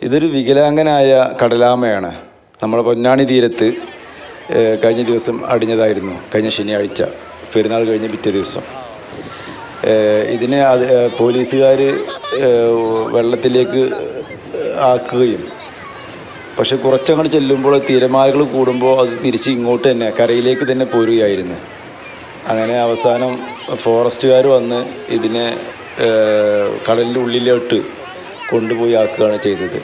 ഇതൊരു വികലാംഗനായ കടലാമയാണ്. നമ്മുടെ പൊന്നാനി തീരത്ത് കഴിഞ്ഞ ദിവസം അടിഞ്ഞതായിരുന്നു. കഴിഞ്ഞ ശനിയാഴ്ച പെരുന്നാൾ കഴിഞ്ഞ് പിറ്റേ ദിവസം ഇതിനെ പോലീസുകാർ വെള്ളത്തിലേക്ക് ആക്കുകയും പക്ഷെ കുറച്ചങ്ങോട്ട് ചെല്ലുമ്പോൾ തിരമാലകൾ കൂടുമ്പോൾ അത് തിരിച്ച് ഇങ്ങോട്ട് തന്നെ കരയിലേക്ക് തന്നെ പോരുകയായിരുന്നു. അങ്ങനെ അവസാനം ഫോറസ്റ്റുകാർ വന്ന് ഇതിനെ കടലിൻ്റെ ഉള്ളിലോട്ട് കൊണ്ടുപോയി ആക്കുകയാണ് ചെയ്തത്.